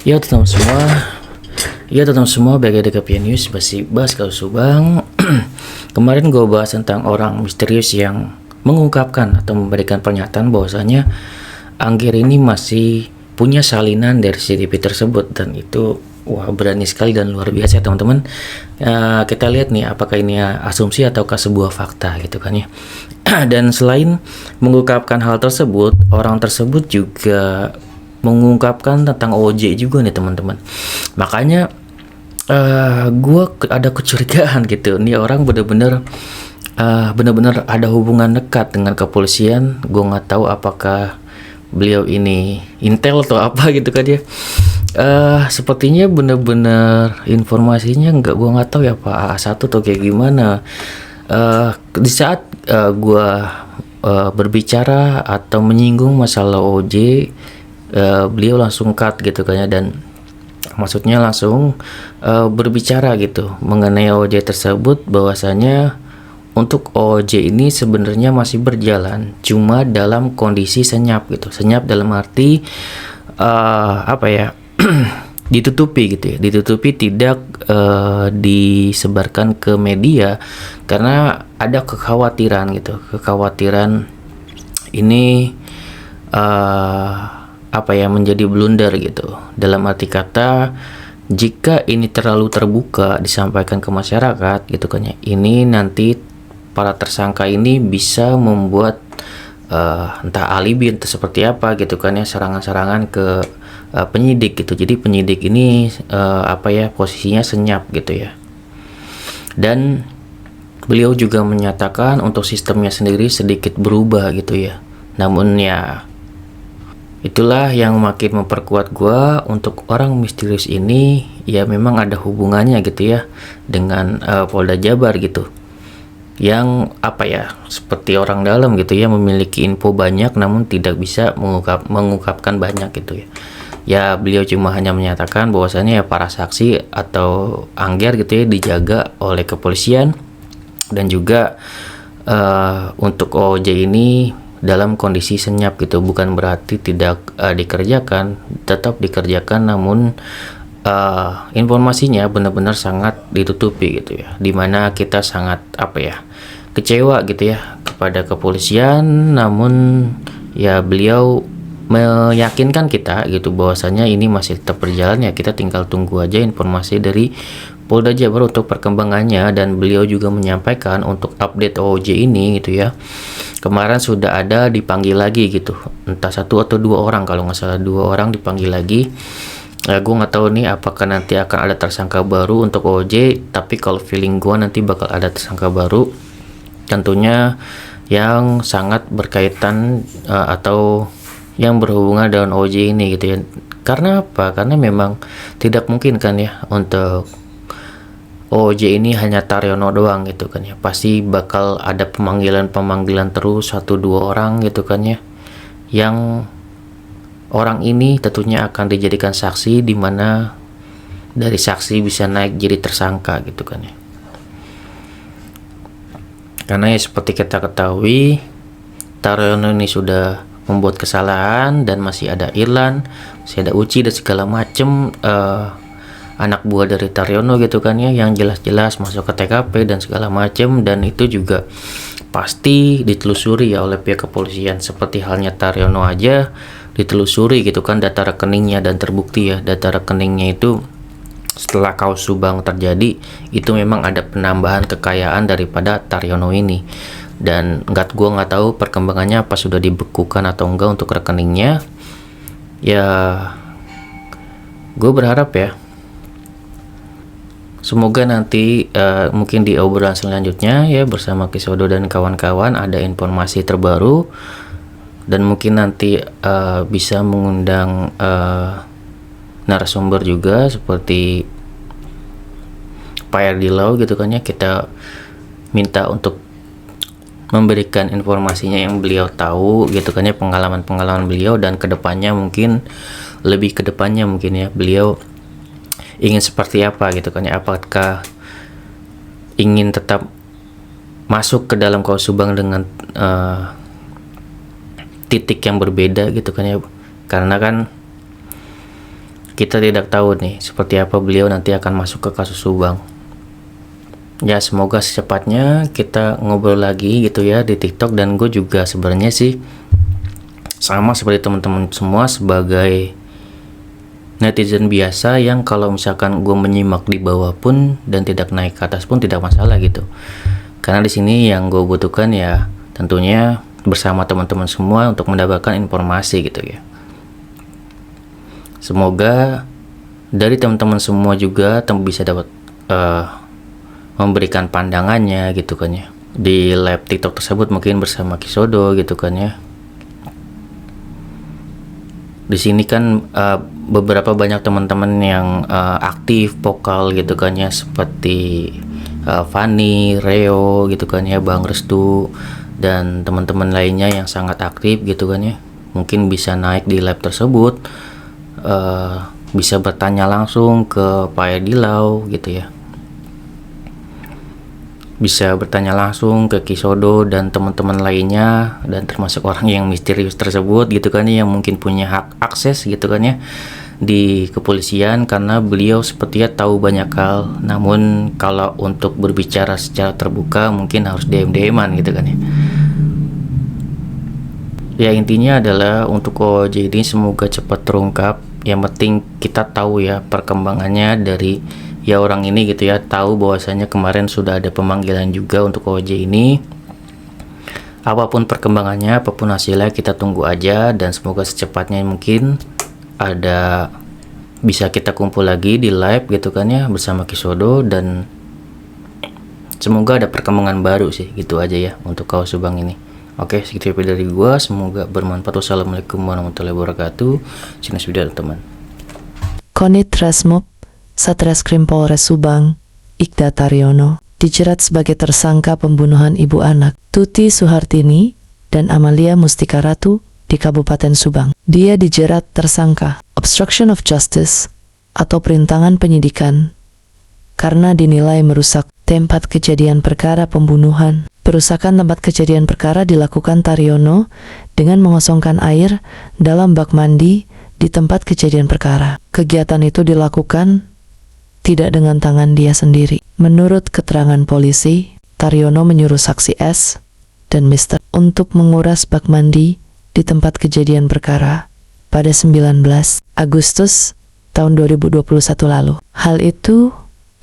Ya teman semua, bagi ada KPN News masih bahas kasus Subang. Kemarin gue bahas tentang orang misterius yang mengungkapkan atau memberikan pernyataan bahwasanya Anggir ini masih punya salinan dari CCTV tersebut, dan itu wah berani sekali dan luar biasa teman-teman. Kita lihat nih apakah ini asumsi ataukah sebuah fakta gitu kan ya. Dan selain mengungkapkan hal tersebut, orang tersebut juga mengungkapkan tentang OJ juga nih teman-teman. Makanya gue ada kecurigaan gitu, nih orang bener-bener ada hubungan dekat dengan kepolisian. Gue nggak tahu apakah beliau ini intel atau apa gitu kan ya. Sepertinya bener-bener informasinya gue nggak tahu ya Pak A1 atau kayak gimana. Di saat gue berbicara atau menyinggung masalah OJ, beliau langsung cut gitu kayaknya, dan maksudnya langsung berbicara gitu mengenai OJ tersebut, bahwasanya untuk OJ ini sebenarnya masih berjalan, cuma dalam kondisi senyap gitu. Senyap dalam arti ditutupi gitu ya, tidak disebarkan ke media karena ada kekhawatiran gitu, ini menjadi blunder gitu. Dalam arti kata, jika ini terlalu terbuka disampaikan ke masyarakat gitu kan ya, ini nanti para tersangka ini bisa membuat entah alibi entah seperti apa gitu kan ya, serangan-serangan ke penyidik gitu. Jadi penyidik ini posisinya senyap gitu ya. Dan beliau juga menyatakan untuk sistemnya sendiri sedikit berubah gitu ya. Namun ya itulah yang makin memperkuat gua untuk orang misterius ini ya, memang ada hubungannya gitu ya dengan Polda Jabar gitu, yang seperti orang dalam gitu ya, memiliki info banyak namun tidak bisa mengungkapkan banyak gitu ya. Ya beliau cuma hanya menyatakan bahwasannya ya para saksi atau Anggir gitu ya dijaga oleh kepolisian, dan juga untuk OJ ini dalam kondisi senyap gitu. Bukan berarti tidak dikerjakan, tetap dikerjakan, namun informasinya benar-benar sangat ditutupi gitu ya, dimana kita sangat kecewa gitu ya kepada kepolisian. Namun ya beliau meyakinkan kita gitu bahwasanya ini masih tetap berjalan ya, kita tinggal tunggu aja informasi dari Polda Jabar untuk perkembangannya. Dan beliau juga menyampaikan untuk update OJ ini gitu ya, kemarin sudah ada dipanggil lagi gitu, entah 1 atau 2 orang, kalau nggak salah 2 orang dipanggil lagi. Gue nggak tahu nih apakah nanti akan ada tersangka baru untuk OJ, tapi kalau feeling gue nanti bakal ada tersangka baru, tentunya yang sangat berkaitan atau yang berhubungan dengan OJ ini gitu ya. Karena apa? Karena memang tidak mungkin kan ya untuk OJ ini hanya Taryono doang gitu kan ya, pasti bakal ada pemanggilan terus 1-2 orang gitu kan ya, yang orang ini tentunya akan dijadikan saksi, dimana dari saksi bisa naik jadi tersangka gitu kan ya. Karena ya seperti kita ketahui, Taryono ini sudah membuat kesalahan, dan masih ada Irlan, masih ada Uci dan segala macem anak buah dari Taryono gitu kan ya, yang jelas-jelas masuk ke TKP dan segala macem. Dan itu juga pasti ditelusuri ya oleh pihak kepolisian, seperti halnya Taryono aja ditelusuri gitu kan data rekeningnya, dan terbukti ya data rekeningnya itu setelah kasus Subang terjadi itu memang ada penambahan kekayaan daripada Taryono ini. Dan gue nggak tahu perkembangannya, apa sudah dibekukan atau enggak untuk rekeningnya. Ya gue berharap ya, semoga nanti mungkin di obrolan selanjutnya ya bersama Kisodo dan kawan-kawan ada informasi terbaru, dan mungkin nanti bisa mengundang narasumber juga seperti Pak Erdilau gitu kan ya. Kita minta untuk memberikan informasinya yang beliau tahu gitu kan ya, pengalaman beliau, dan kedepannya mungkin ya beliau ingin seperti apa gitu kan ya, apakah ingin tetap masuk ke dalam kasus Subang dengan titik yang berbeda gitu kan ya. Karena kan kita tidak tahu nih seperti apa beliau nanti akan masuk ke kasus Subang. Ya semoga secepatnya kita ngobrol lagi gitu ya di TikTok. Dan gue juga sebenarnya sih sama seperti teman-teman semua sebagai netizen biasa yang kalau misalkan gue menyimak di bawah pun dan tidak naik ke atas pun tidak masalah gitu. Karena di sini yang gue butuhkan ya tentunya bersama teman-teman semua untuk mendapatkan informasi gitu ya. Semoga dari teman-teman semua juga bisa dapat memberikan pandangannya gitu kan ya di live TikTok tersebut, mungkin bersama Kisodo gitu kan ya. Di sini kan beberapa banyak teman-teman yang aktif vokal gitu kan ya, seperti Fani, Reo gitu kan ya, Bang Restu dan teman-teman lainnya yang sangat aktif gitu kan ya. Mungkin bisa naik di live tersebut, bisa bertanya langsung ke Pak Edilau gitu ya. Bisa bertanya langsung ke Kisodo dan teman-teman lainnya, dan termasuk orang yang misterius tersebut gitu kan ya, yang mungkin punya hak akses gitu kan ya di kepolisian, karena beliau sepertinya tahu banyak hal. Namun kalau untuk berbicara secara terbuka mungkin harus DM-an gitu kan ya. Ya intinya adalah untuk OJ ini semoga cepat terungkap. Yang penting kita tahu ya perkembangannya dari ya orang ini gitu ya, tahu bahwasanya kemarin sudah ada pemanggilan juga untuk OJ ini. Apapun perkembangannya, apapun hasilnya kita tunggu aja, dan semoga secepatnya mungkin ada bisa kita kumpul lagi di live gitu kan ya bersama Kisodo, dan semoga ada perkembangan baru sih, gitu aja ya untuk kaos Subang ini. Oke, segitu dari gua, semoga bermanfaat. Wassalamualaikum warahmatullahi wabarakatuh. Sini video teman. Konit Resmob Satreskrim Polres Subang, Ikda Taryono, dijerat sebagai tersangka pembunuhan ibu anak, Tuti Suhartini dan Amalia Mustika Ratu di Kabupaten Subang. Dia dijerat tersangka obstruction of justice atau perintangan penyidikan karena dinilai merusak tempat kejadian perkara pembunuhan. Perusakan tempat kejadian perkara dilakukan Taryono dengan mengosongkan air dalam bak mandi di tempat kejadian perkara. Kegiatan itu dilakukan tidak dengan tangan dia sendiri. Menurut keterangan polisi, Taryono menyuruh saksi S dan Mr. untuk menguras bak mandi di tempat kejadian perkara pada 19 Agustus tahun 2021 lalu. Hal itu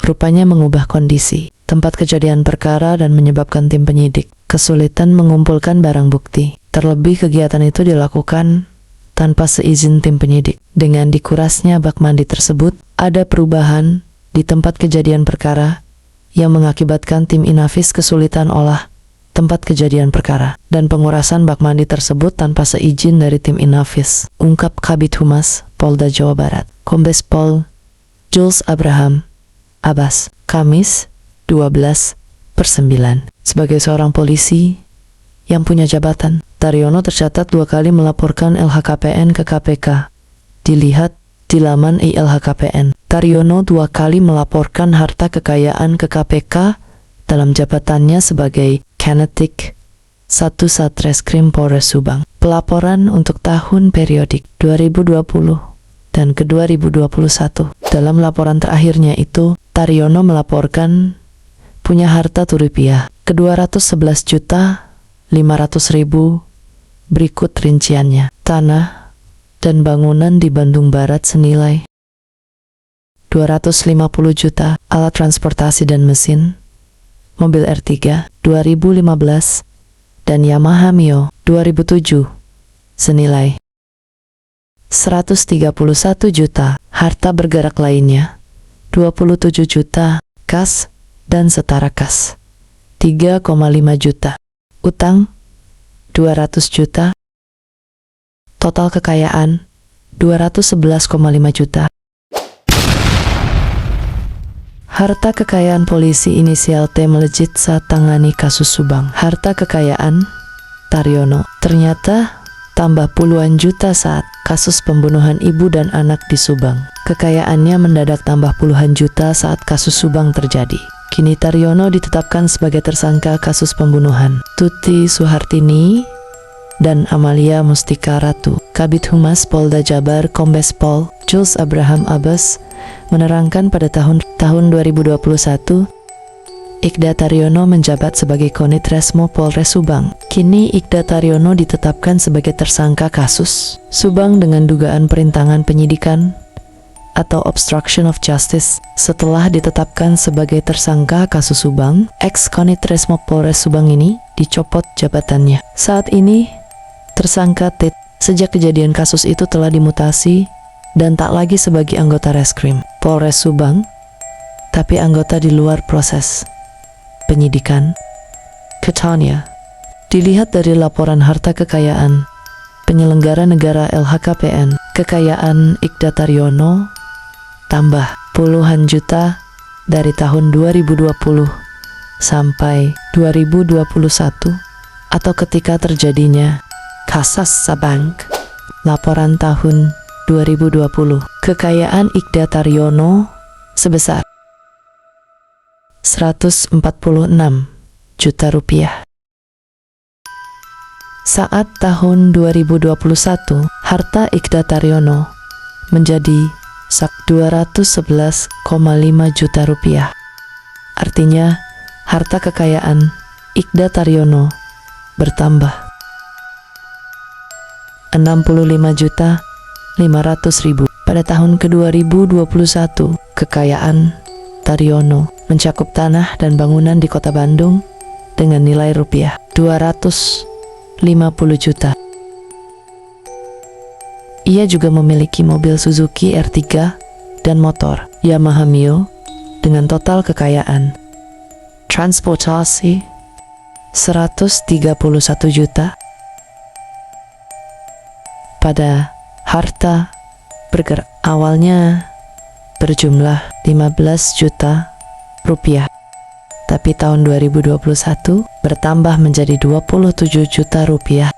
rupanya mengubah kondisi tempat kejadian perkara dan menyebabkan tim penyidik kesulitan mengumpulkan barang bukti. Terlebih kegiatan itu dilakukan tanpa seizin tim penyidik. Dengan dikurasnya bak mandi tersebut, ada perubahan di tempat kejadian perkara yang mengakibatkan tim Inafis kesulitan olah tempat kejadian perkara dan pengurasan bak mandi tersebut tanpa seizin dari tim Inafis, ungkap Kabid Humas Polda Jawa Barat, Kombes Pol Jules Abraham Abbas, Kamis 12/9. Sebagai seorang polisi yang punya jabatan, Taryono tercatat 2 kali melaporkan LHKPN ke KPK. Dilihat di laman ILHKPN. Taryono 2 kali melaporkan harta kekayaan ke KPK dalam jabatannya sebagai Kanetik 1 Satreskrim Polres Subang. Pelaporan untuk tahun periodik 2020 dan ke 2021. Dalam laporan terakhirnya itu, Taryono melaporkan punya harta Rp ke 211.500.000. Berikut rinciannya. Tanah dan bangunan di Bandung Barat senilai 250 juta, alat transportasi dan mesin, mobil R3 2015 dan Yamaha Mio 2007 senilai 131 juta, harta bergerak lainnya 27 juta, kas dan setara kas 3,5 juta, utang 200 juta, total kekayaan 211,5 juta. Harta kekayaan polisi inisial T melejit saat tangani kasus Subang. Harta kekayaan Taryono ternyata tambah puluhan juta saat kasus pembunuhan ibu dan anak di Subang. Kekayaannya mendadak tambah puluhan juta saat kasus Subang terjadi. Kini Taryono ditetapkan sebagai tersangka kasus pembunuhan Tuti Suhartini dan Amalia Mustika Ratu. Kabid Humas Polda Jabar Kombes Pol Jules Abraham Abbas menerangkan pada tahun 2021 Iqda Taryono menjabat sebagai Konit Resmo Polres Subang. Kini Iqda Taryono ditetapkan sebagai tersangka kasus Subang dengan dugaan perintangan penyidikan atau obstruction of justice. Setelah ditetapkan sebagai tersangka kasus Subang, ex-Konit Resmo Polres Subang ini dicopot jabatannya. Saat ini, tersangka Tit sejak kejadian kasus itu telah dimutasi dan tak lagi sebagai anggota Reskrim Polres Subang, tapi anggota di luar proses penyidikan. Katanya, dilihat dari laporan harta kekayaan penyelenggara negara LHKPN, kekayaan Iqda Taryono tambah puluhan juta dari tahun 2020 sampai 2021 atau ketika terjadinya kasus Sabank. Laporan tahun 2020, kekayaan Iqda Taryono sebesar 146 juta rupiah. Saat tahun 2021, harta Iqda Taryono menjadi 211,5 juta rupiah. Artinya, harta kekayaan Iqda Taryono bertambah 65.500.000. Pada tahun ke-2021, kekayaan Taryono mencakup tanah dan bangunan di kota Bandung dengan nilai rupiah 250 juta. Ia juga memiliki mobil Suzuki R3 dan motor Yamaha Mio dengan total kekayaan transportasi 131 juta. Pada harta bergerak awalnya berjumlah 15 juta rupiah, tapi tahun 2021 bertambah menjadi 27 juta rupiah.